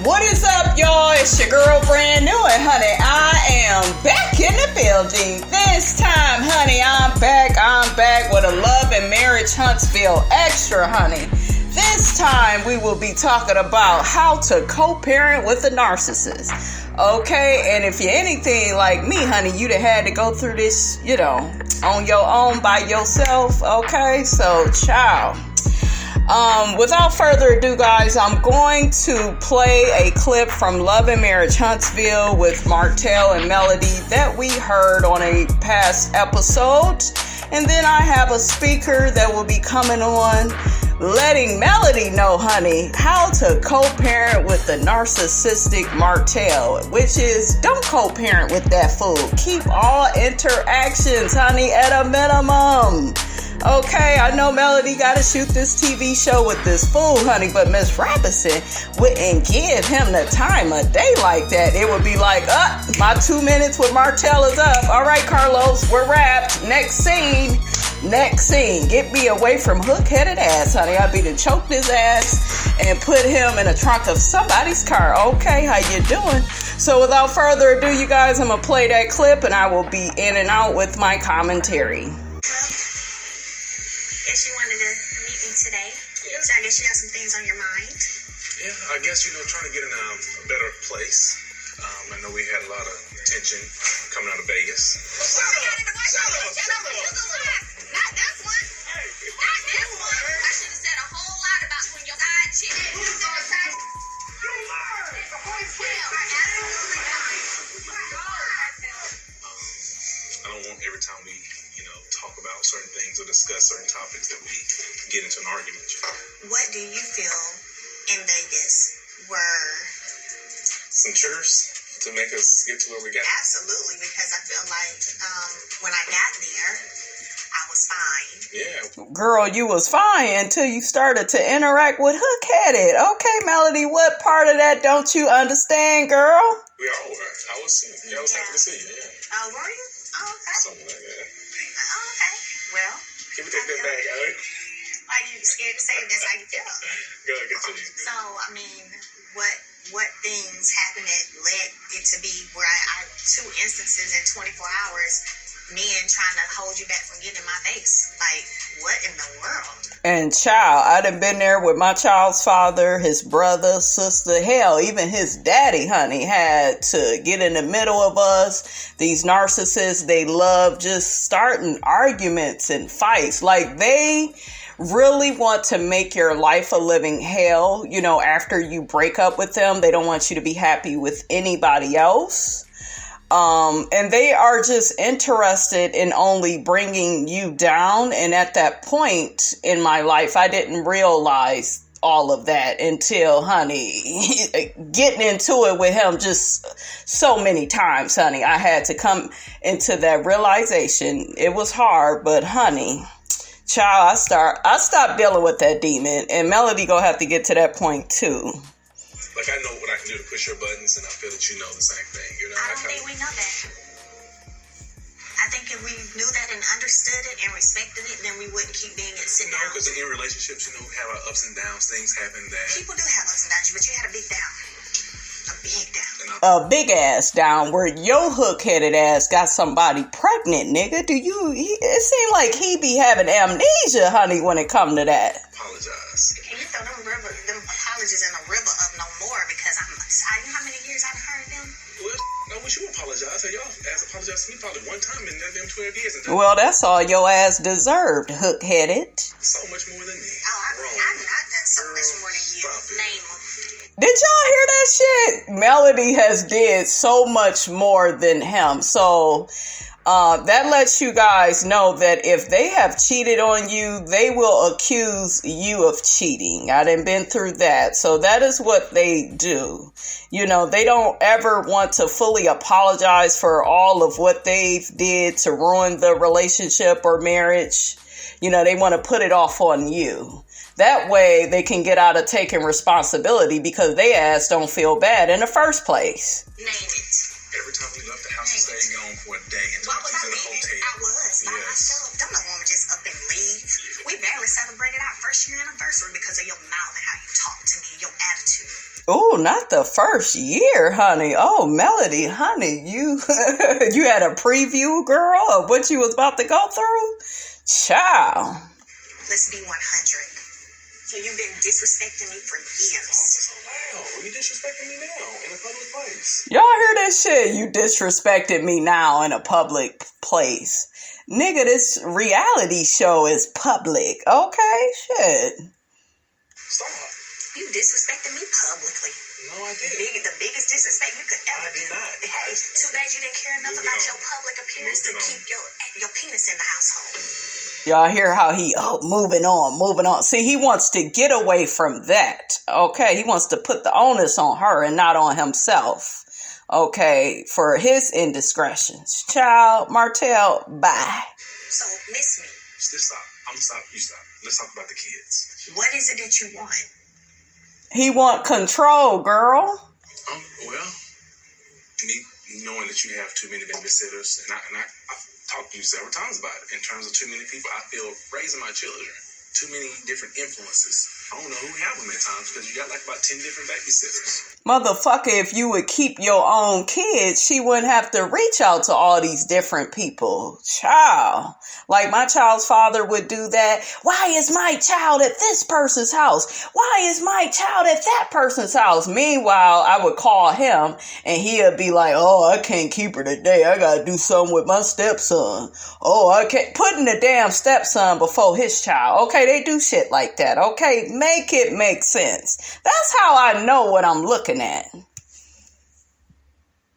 What is up, y'all? It's your girl, brand new, and honey, I am back in the building. This time, honey, I'm back with a Love and Marriage Huntsville Extra, honey. This time, we will be talking about how to co-parent with a narcissist. Okay, and if you're anything like me, honey, you'd have had to go through this, on your own by yourself. Okay, so ciao. Without further ado, guys, I'm going to play a clip from Love and Marriage Huntsville with Martell and Melody that we heard on a past episode. And then I have a speaker that will be coming on letting Melody know, honey, how to co-parent with the narcissistic Martell, which is don't co-parent with that fool. Keep all interactions, honey, at a minimum. Okay, I know Melody got to shoot this TV show with this fool, honey, but Miss Robinson wouldn't give him the time of day like that. It would be like, my 2 minutes with Martell is up. All right, Carlos, we're wrapped. Next scene. Get me away from hook-headed ass, honey. I'd be to choke his ass and put him in the trunk of somebody's car. Okay, how you doing? So without further ado, you guys, I'm going to play that clip and I will be in and out with my commentary. Guess you wanted to meet me today. Yeah. So I guess you have some things on your mind. Yeah, I guess, trying to get in a better place. I know we had a lot of tension coming out of Vegas. Not that one. Not this one. I should have said a whole lot about when your side chick. You lied. The whole I don't want every time we, talk about certain things or discuss certain topics that we get into an argument. What do you feel in Vegas were some triggers to make us get to where we got? Absolutely, because I feel like when I got there, I was fine. Yeah. Girl, you was fine until you started to interact with hook-headed. Okay, Melody, what part of that don't you understand, girl? We all were. I was happy to see you, yeah. Oh, were you? Oh, okay. Something like that. Oh, okay. Well, can we take that back, Alex? Are you scared to say that's how you feel? Go ahead, continue. So, I mean, what things happened that led it to be where I 2 instances in 24 hours, men trying to hold you back from getting in my face? Like, what in the world? And child, I done been there with my child's father, his brother, sister, hell, even his daddy, honey, had to get in the middle of us. These narcissists, they love just starting arguments and fights. Like, they really want to make your life a living hell, after you break up with them. They don't want you to be happy with anybody else. And they are just interested in only bringing you down. And at that point in my life, I didn't realize all of that until, honey, getting into it with him just so many times, honey. I had to come into that realization. It was hard, but honey, child, I stopped dealing with that demon, and Melody gonna have to get to that point too. Like, I know what I can do to push your buttons, and I feel that you know the same thing. I don't think we know that. I think if we knew that and understood it and respected it, then we wouldn't keep being at sit down. No, because in relationships, we have our ups and downs. Things happen that... People do have ups and downs, but you had a big down. A big down. A big ass down where your hook-headed ass got somebody pregnant, nigga. It seemed like he be having amnesia, honey, when it come to that. Apologize. Can you throw them apologies in a river of no more, because you know how many years I've heard them? Well, I wish you apologize. Y'all apologize to me probably one time in them 12 years. Well, that's all your ass deserved, hook-headed. So much more than me. Oh, I've done so much more than you. Name them. Did y'all hear that shit? Melody has did so much more than him. So that lets you guys know that if they have cheated on you, they will accuse you of cheating. I done been through that. So that is what they do. They don't ever want to fully apologize for all of what they've did to ruin the relationship or marriage. They want to put it off on you. That way they can get out of taking responsibility because they ass don't feel bad in the first place. Name it. Every time we left the house, we stayed gone for a day and Why talked was to I the leaving? hotel. I was by myself. Them not woman just up and leave. We barely celebrated our first year anniversary because of your mouth and how you talk to me, your attitude. Oh, not the first year, honey. Oh, Melody, honey, you you had a preview, girl, of what you was about to go through? Child. Let's be 100. So you've been disrespecting me for years. Wow, you disrespecting me now in a public place. Y'all hear this shit? You disrespected me now in a public place. Nigga, this reality show is public. Okay, shit. Stop. You disrespected me publicly. No, I didn't. The biggest disrespect you could ever do. I did not. Hey, too bad you didn't care enough about your public appearance to keep your penis in the household. Y'all hear how he, moving on. See, he wants to get away from that. Okay, he wants to put the onus on her and not on himself. Okay, for his indiscretions. Child, Martell, bye. So, miss me. Just stop. I'm gonna stop. You stop. Let's talk about the kids. What is it that you want? He want control, girl. Well, me knowing that you have too many babysitters, and I've talked to you several times about it. In terms of too many people, I feel raising my children, too many different influences. I don't know who have them at times because you got like about 10 different babysitters. Motherfucker, if you would keep your own kids, she wouldn't have to reach out to all these different people. Child. Like my child's father would do that. Why is my child at this person's house? Why is my child at that person's house? Meanwhile, I would call him and he'd be like, oh, I can't keep her today. I gotta do something with my stepson. Oh, I can't. Putting the damn stepson before his child. Okay, they do shit like that. Okay, make it make sense. That's how I know what I'm looking at. I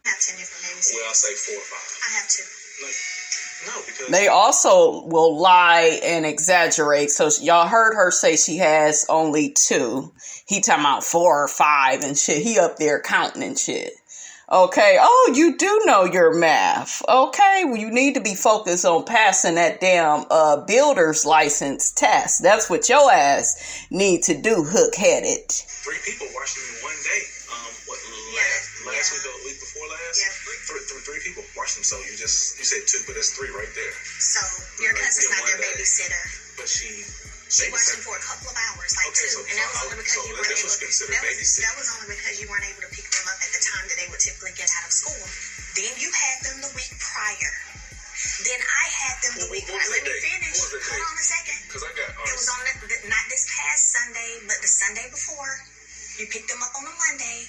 have 10 different babies. Well, I'll say 4 or 5. I have 2. No, because They also will lie and exaggerate. So y'all heard her say she has only 2. He talking about 4 or 5 and shit. He up there counting and shit. Okay. Oh, you do know your math. Okay. Well, you need to be focused on passing that damn builder's license test. That's what your ass need to do, hook-headed. 3 people watching them one day. Last week or the week before last? Yeah. 3 people watched them. So you said 2, but that's 3 right there. So your cousin's not their babysitter. But she watched them for a couple of hours, like Okay, 2, so and that was only because you weren't this able. was considered babysitting. That was only because you weren't able to pick them up at the time that they would typically get out of school. Then you had them the week prior. Then I had them the week prior. Let me finish. Hold on a second. Because I got It was on not this past Sunday, but the Sunday before. You picked them up on a Monday.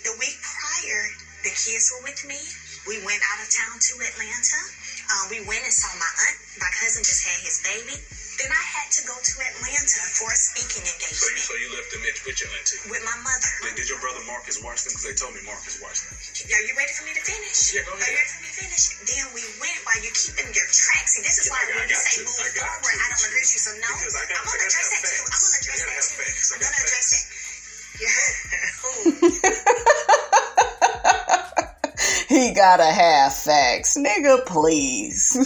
The week prior, the kids were with me. We went out of town to Atlanta. We went and saw my aunt. My cousin just had his baby. Then I had to go to Atlanta for a speaking engagement. So you left them with your auntie? With my mother. Did your brother Marcus watch them? Because they told me Marcus watched them. Are you ready for me to finish? Yeah, go ahead. Are you ready for me to finish? Then we went while you're keeping your tracks. See, this is why when you say move forward, I don't agree with you. So no, Because I'm going to address that too. I'm going to address that too. I'm going to address that. He gotta have facts. Nigga, please. 6:21.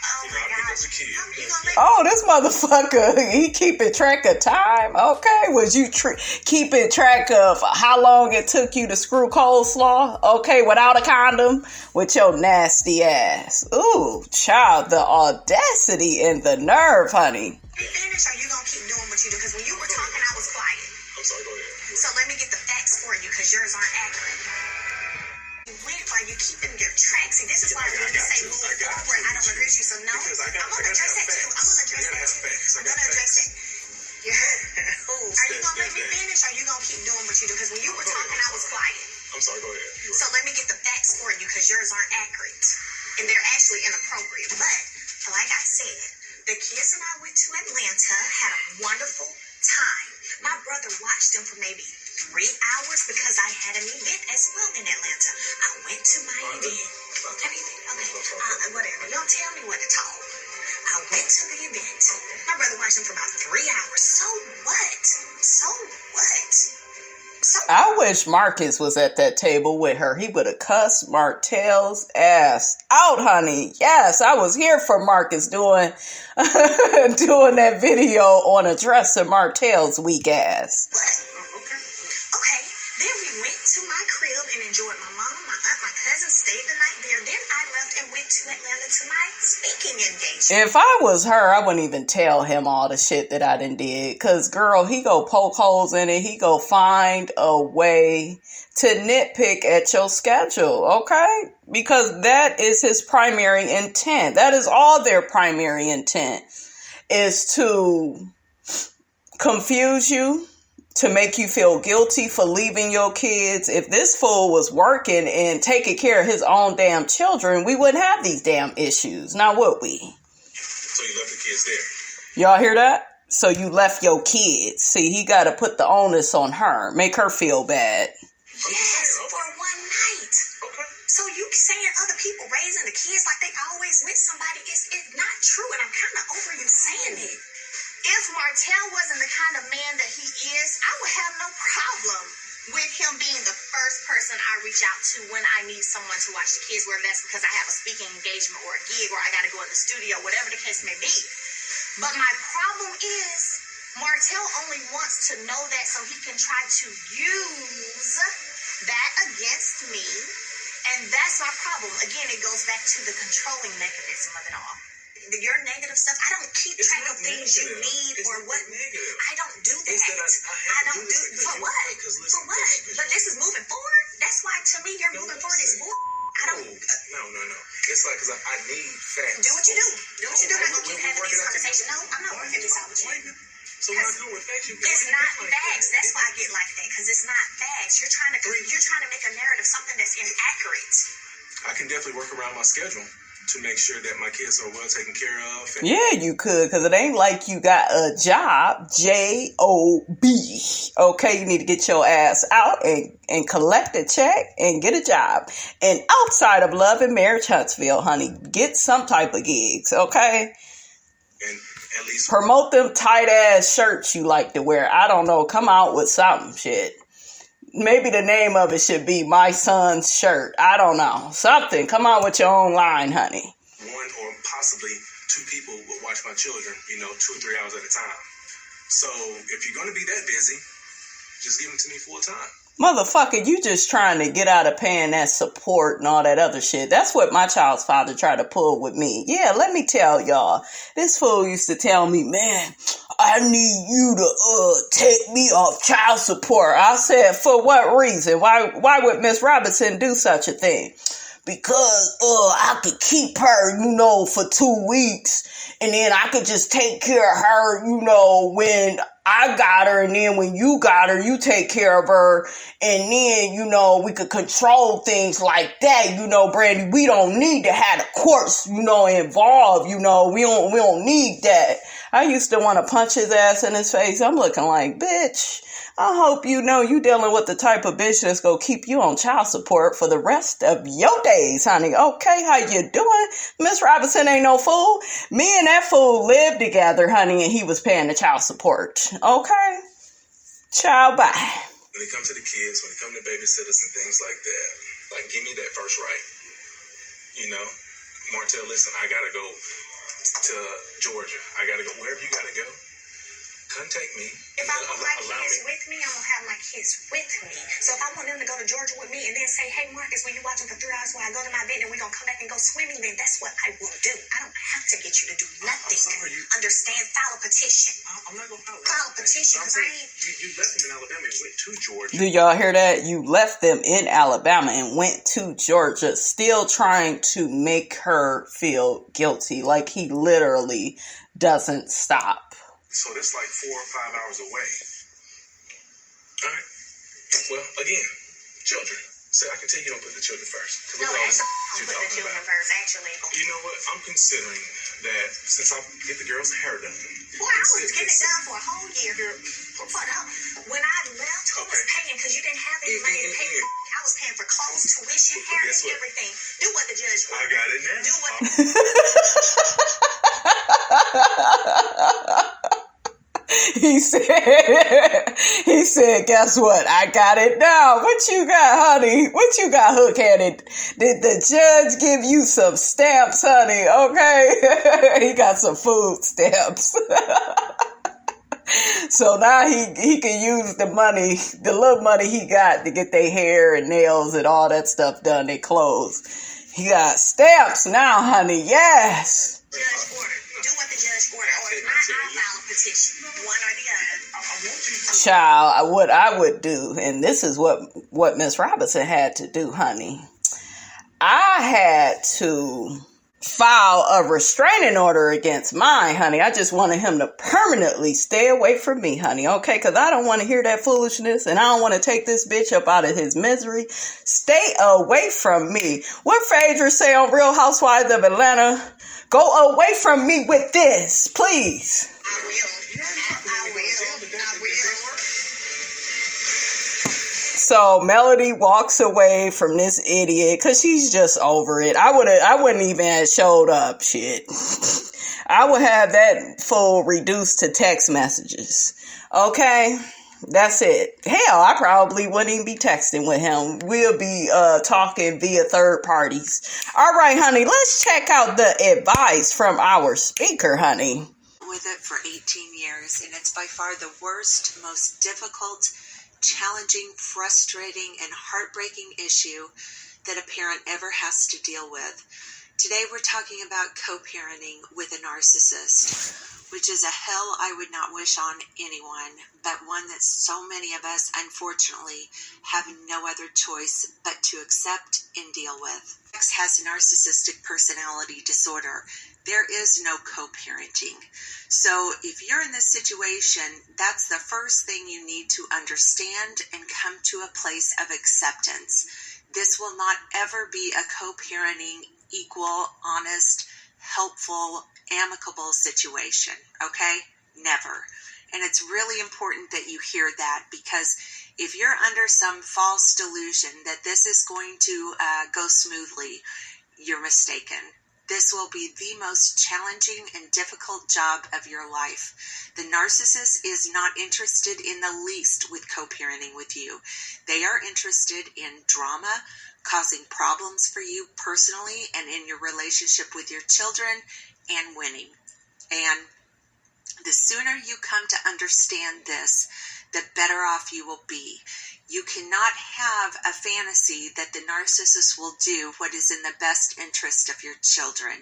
Oh I my picked God. up the kid. Oh, this motherfucker, he keeping track of time? Okay, was you keeping track of how long it took you to screw coleslaw? Okay, without a condom? With your nasty ass. Ooh, child, the audacity and the nerve, honey. Finish, or you going to keep doing what you do? Because when you were talking, I was quiet. I'm sorry, go ahead. So let me get the facts for you, because yours aren't accurate. You went while you're keeping your tracks. See, this is why when you say move forward, I don't agree with you. So no, I'm going to address that too. I'm going to address that too. I'm going to address that. Are you going to let me finish, or are you going to keep doing what you do? Because when you were talking, I was quiet. I'm sorry, go ahead. So let me get the facts for you, because yours aren't accurate. And they're actually inappropriate. But, like I said, the kids and I went to Atlanta, had a wonderful time. My brother watched them for maybe 3 hours because I had an event as well in Atlanta. I went to my event. Whatever. You don't tell me what to talk. I went to the event. My brother watched them for about 3 hours. So what? I wish Marcus was at that table with her. He would have cussed Martell's ass out, honey. Yes, I was here for Marcus doing that video on addressing Martell's weak ass. Okay. Then we went to my crib and enjoyed my mom, my aunt, my cousin, stayed the night there. Then I left and went went to Atlanta to my speaking engagement. If I was her, I wouldn't even tell him all the shit that I done did. Because, girl, he go poke holes in it. He go find a way to nitpick at your schedule, okay? Because that is his primary intent. That is all their primary intent, is to confuse you, to make you feel guilty for leaving your kids. If this fool was working and taking care of his own damn children, we wouldn't have these damn issues. Now, would we? So you left the kids there. Y'all hear that? So you left your kids. See, he got to put the onus on her. Make her feel bad. Yes, for one night. Okay. So you saying other people raising the kids like they always with somebody is not true, and I'm kind of over you saying it. If Martell wasn't the kind of man that he is, I would have no problem with him being the first person I reach out to when I need someone to watch the kids, whether that's because I have a speaking engagement or a gig or I got to go in the studio, whatever the case may be. But my problem is Martell only wants to know that so he can try to use that against me. And that's my problem. Again, it goes back to the controlling mechanism of it all. Your negative stuff, I don't keep track of things you need or what. Negative. I don't do that. I don't do for what? For what? But this is moving forward. That's why to me your moving forward is bull. I don't. No. It's like, because I need facts. Do what you do. Do what you do. I'm gonna keep having this conversation. No, I'm not working this out with you. So we're not doing facts. It's not facts. That's why I get like that, because it's not facts. You're trying to make a narrative something that's inaccurate. I can definitely work around my schedule to make sure that my kids are well taken care of. And Yeah, you could, because it ain't like you got a job, J-O-B. Okay, you need to get your ass out and collect a check and get a job. And outside of Love and Marriage Huntsville, honey, get some type of gigs, okay? and at least Promote them tight-ass shirts you like to wear. I don't know, come out with something, shit. Maybe the name of it should be My Son's Shirt. I don't know. Something. Come out with your own line, honey. one or possibly two people will watch my children, 2 or 3 hours at a time. So if you're going to be that busy, just give them to me full time. Motherfucker, you just trying to get out of paying that support and all that other shit. That's what my child's father tried to pull with me. Yeah, let me tell y'all. This fool used to tell me, man, I need you to take me off child support. I said, for what reason? Why would Miss Robinson do such a thing? Because I could keep her, for 2 weeks, and then I could just take care of her, when I got her, and then when you got her, you take care of her, and then, we could control things like that, Brandy. We don't need to have the courts, involved, we don't need that. I used to want to punch his ass in his face. I'm looking like, bitch, I hope you know you dealing with the type of bitch that's gonna keep you on child support for the rest of your days, honey. Okay, how you doing? Miss Robinson ain't no fool. Me and that fool lived together, honey, and he was paying the child support. Okay? Ciao, bye. When it comes to the kids, when it comes to babysitters and things like that, like, give me that first right. Martell, listen, I gotta go to Georgia. I gotta go wherever you gotta go. Contact me. If I want my kids with me, I'm going to have my kids with me. So if I want them to go to Georgia with me and then say, hey, Marcus, will you watch them for 3 hours while I go to my bed and we're going to come back and go swimming, then that's what I will do. I don't have to get you to do nothing. I'm sorry, Understand? File a petition. I'm not going to file a petition. You left them in Alabama and went to Georgia. Do y'all hear that? You left them in Alabama and went to Georgia, still trying to make her feel guilty, like he literally doesn't stop. So that's like 4 or 5 hours away. All right. Well, again, children. So I can tell you don't put the children first. No, that's don't put the children first, actually. You know what? I'm considering that since I get the girls' hair done. 4 hours, getting it done for a whole year. When I left, who was paying? Because you didn't have any money to pay for. I was paying for clothes, tuition, hair, and everything. Do what the judge I got it now. Do what. He said, guess what? I got it now. What you got, honey? What you got hook-headed? Did the judge give you some stamps, honey? Okay. He got some food stamps. So now he can use the money, the little money he got to get their hair and nails and all that stuff done, their clothes. He got stamps now, honey. Yes. Judge order. Do what the judge order. Or if not, I'll file a petition. One or the other. Child, what I would do, and this is what Miss Robinson had to do, honey. I had to file a restraining order against mine, honey. I just wanted him to permanently stay away from me, honey, okay? Because I don't want to hear that foolishness, and I don't want to take this bitch up out of his misery. Stay away from me. What Phaedra say on Real Housewives of Atlanta? Go away from me with this, please. I will. So Melody walks away from this idiot because she's just over it. I wouldn't even have showed up. Shit. I would have that fool reduced to text messages. Okay? That's it. Hell, I probably wouldn't even be texting with him. We'll be talking via third parties. All right, honey, let's check out the advice from our speaker, honey. With it for 18 years, and it's by far the worst, most difficult, challenging, frustrating, and heartbreaking issue that a parent ever has to deal with. Today we're talking about co-parenting with a narcissist, which is a hell I would not wish on anyone, but one that so many of us, unfortunately, have no other choice but to accept and deal with. X has narcissistic personality disorder. There is no co-parenting. So if you're in this situation, that's the first thing you need to understand and come to a place of acceptance. This will not ever be a co-parenting, equal, honest, helpful, amicable situation, okay? Never. And it's really important that you hear that, because if you're under some false delusion that this is going to go smoothly, you're mistaken. This will be the most challenging and difficult job of your life. The narcissist is not interested in the least with co-parenting with you. They are interested in drama, causing problems for you personally and in your relationship with your children, and winning. And the sooner you come to understand this, the better off you will be. You cannot have a fantasy that the narcissist will do what is in the best interest of your children,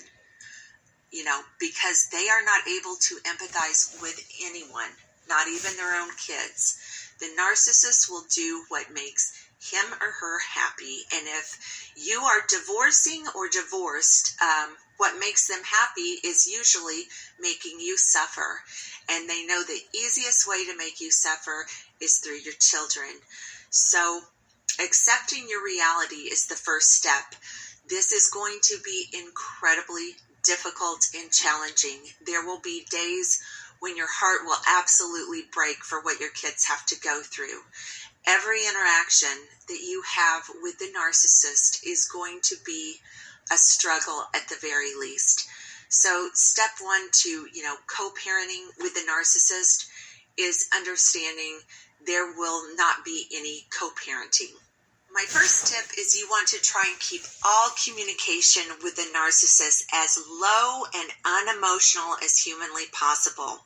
because they are not able to empathize with anyone, not even their own kids. The narcissist will do what makes him or her happy. And if you are divorcing or divorced, what makes them happy is usually making you suffer. And they know the easiest way to make you suffer is through your children. So accepting your reality is the first step. This is going to be incredibly difficult and challenging. There will be days when your heart will absolutely break for what your kids have to go through. Every interaction that you have with the narcissist is going to be a struggle at the very least. So step one to, co-parenting with the narcissist is understanding there will not be any co-parenting. My first tip is you want to try and keep all communication with the narcissist as low and unemotional as humanly possible.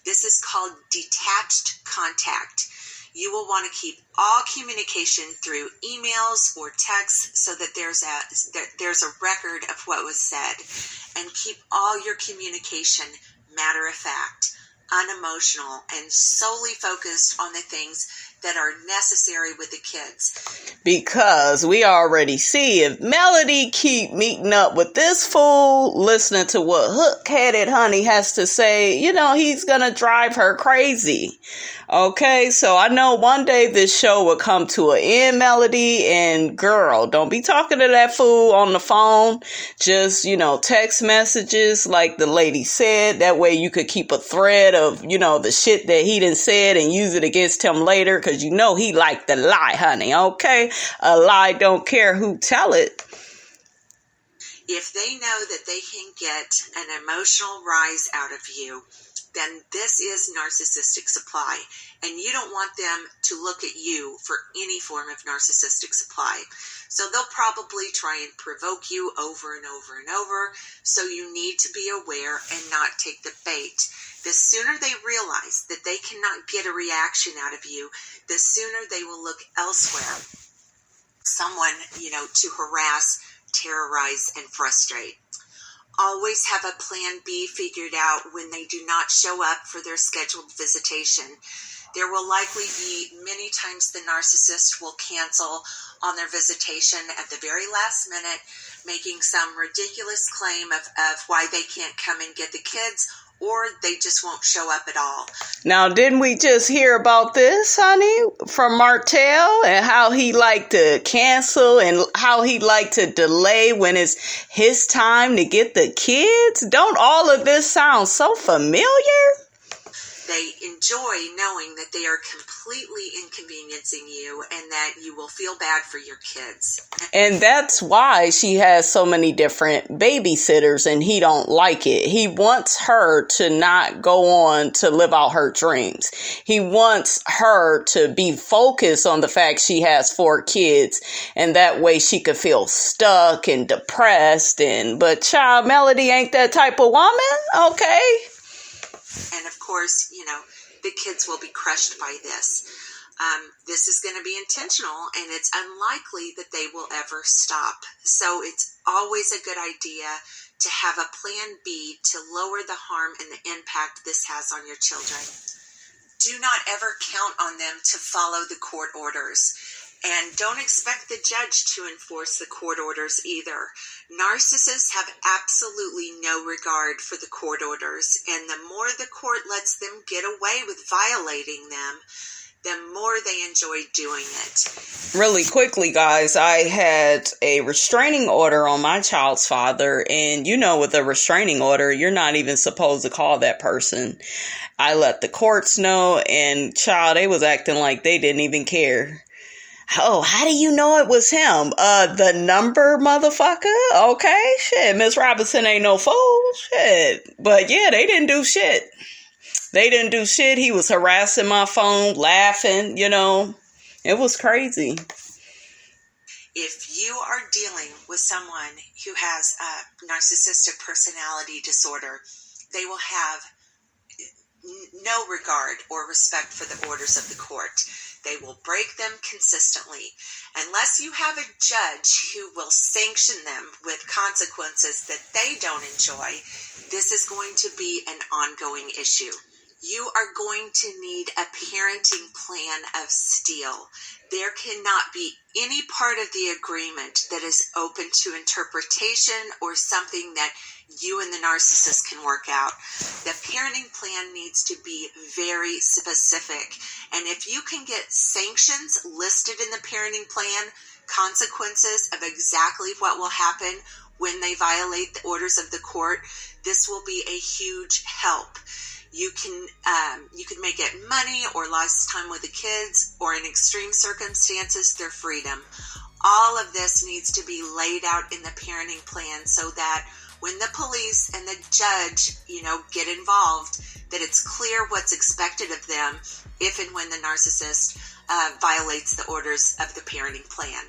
This is called detached contact. You will want to keep all communication through emails or texts so that there's a record of what was said. And keep all your communication matter of fact, unemotional, and solely focused on the things that are necessary with the kids. Because we already see if Melody keep meeting up with this fool, listening to what hook-headed honey has to say, he's gonna drive her crazy. Okay, so I know one day this show will come to an end, Melody, and girl, don't be talking to that fool on the phone. Just, text messages like the lady said. That way you could keep a thread of, the shit that he done said and use it against him later, because he like to lie, honey, okay? A lie don't care who tell it. If they know that they can get an emotional rise out of you, then this is narcissistic supply. And you don't want them to look at you for any form of narcissistic supply. So they'll probably try and provoke you over and over and over. So you need to be aware and not take the bait. The sooner they realize that they cannot get a reaction out of you, the sooner they will look elsewhere. Someone, to harass, terrorize, and frustrate. Always have a plan B figured out when they do not show up for their scheduled visitation. There will likely be many times the narcissist will cancel on their visitation at the very last minute, making some ridiculous claim of why they can't come and get the kids, or they just won't show up at all. Now, didn't we just hear about this, honey, from Martell, and how he liked to cancel and how he liked to delay when it's his time to get the kids? Don't all of this sound so familiar? They enjoy knowing that they are completely inconveniencing you and that you will feel bad for your kids. And that's why she has so many different babysitters and he don't like it. He wants her to not go on to live out her dreams. He wants her to be focused on the fact she has 4 kids, and that way she could feel stuck and depressed. But child, Melody ain't that type of woman, okay? And of course, the kids will be crushed by this. This is going to be intentional, and it's unlikely that they will ever stop. So it's always a good idea to have a plan B to lower the harm and the impact this has on your children. Do not ever count on them to follow the court orders. And don't expect the judge to enforce the court orders either. Narcissists have absolutely no regard for the court orders, and the more the court lets them get away with violating them, the more they enjoy doing it. Really quickly, guys, I had a restraining order on my child's father, and with a restraining order, you're not even supposed to call that person. I let the courts know, and child, they was acting like they didn't even care. Oh, how do you know it was him? The number, motherfucker? Okay, shit, Miss Robinson ain't no fool, shit. But yeah, they didn't do shit. They didn't do shit. He was harassing my phone, laughing, It was crazy. If you are dealing with someone who has a narcissistic personality disorder, they will have no regard or respect for the orders of the court. They will break them consistently. Unless you have a judge who will sanction them with consequences that they don't enjoy, this is going to be an ongoing issue. You are going to need a parenting plan of steel. There cannot be any part of the agreement that is open to interpretation or something that you and the narcissist can work out. The parenting plan needs to be very specific. And if you can get sanctions listed in the parenting plan, consequences of exactly what will happen when they violate the orders of the court, this will be a huge help. You can make it money or less time with the kids, or in extreme circumstances, their freedom. All of this needs to be laid out in the parenting plan so that when the police and the judge, get involved, that it's clear what's expected of them if and when the narcissist violates the orders of the parenting plan.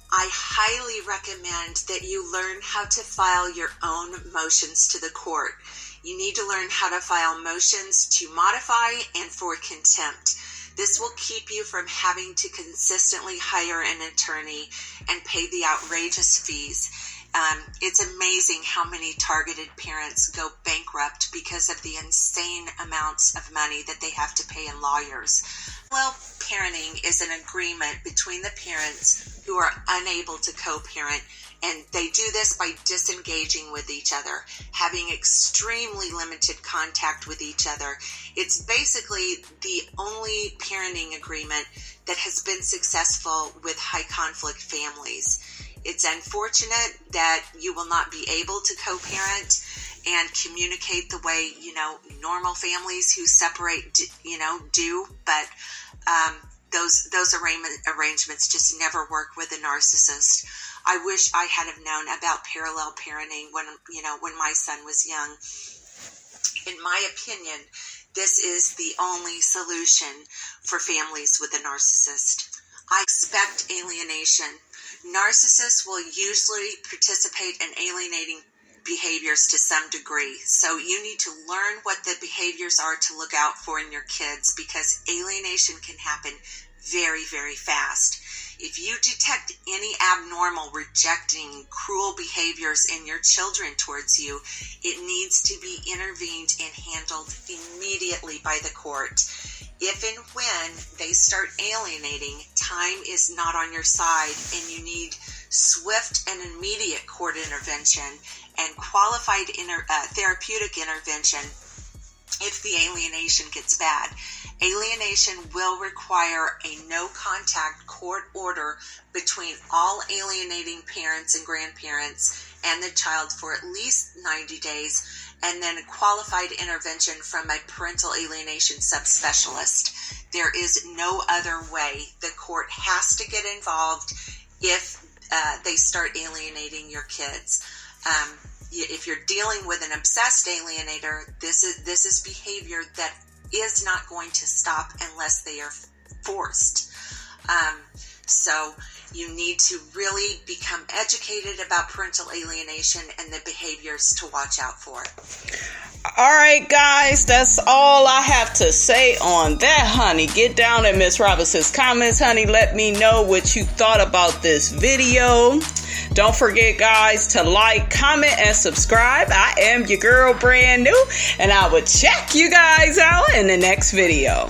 I highly recommend that you learn how to file your own motions to the court. You need to learn how to file motions to modify and for contempt. This will keep you from having to consistently hire an attorney and pay the outrageous fees. It's amazing how many targeted parents go bankrupt because of the insane amounts of money that they have to pay in lawyers. Well, parenting is an agreement between the parents who are unable to co-parent, and they do this by disengaging with each other, having extremely limited contact with each other. It's basically the only parenting agreement that has been successful with high conflict families. It's unfortunate that you will not be able to co-parent and communicate the way, normal families who separate, do, but those arrangements just never work with a narcissist. I wish I had have known about parallel parenting when my son was young. In my opinion, this is the only solution for families with a narcissist. I expect alienation. Narcissists will usually participate in alienating behaviors to some degree. So you need to learn what the behaviors are to look out for in your kids, because alienation can happen very, very fast. If you detect any abnormal, rejecting, cruel behaviors in your children towards you, it needs to be intervened and handled immediately by the court. If and when they start alienating, time is not on your side, and you need swift and immediate court intervention and qualified therapeutic intervention if the alienation gets bad. Alienation will require a no-contact court order between all alienating parents and grandparents and the child for at least 90 days, and then qualified intervention from a parental alienation subspecialist. There is no other way. The court has to get involved if they start alienating your kids. If you're dealing with an obsessed alienator, this is behavior that is not going to stop unless they are forced. So you need to really become educated about parental alienation and the behaviors to watch out for. All right, guys, that's all I have to say on that, honey. Get down in Miss Robinson's comments, honey. Let me know what you thought about this video. Don't forget, guys, to like, comment, and subscribe. I am your girl, brand new, and I will check you guys out in the next video.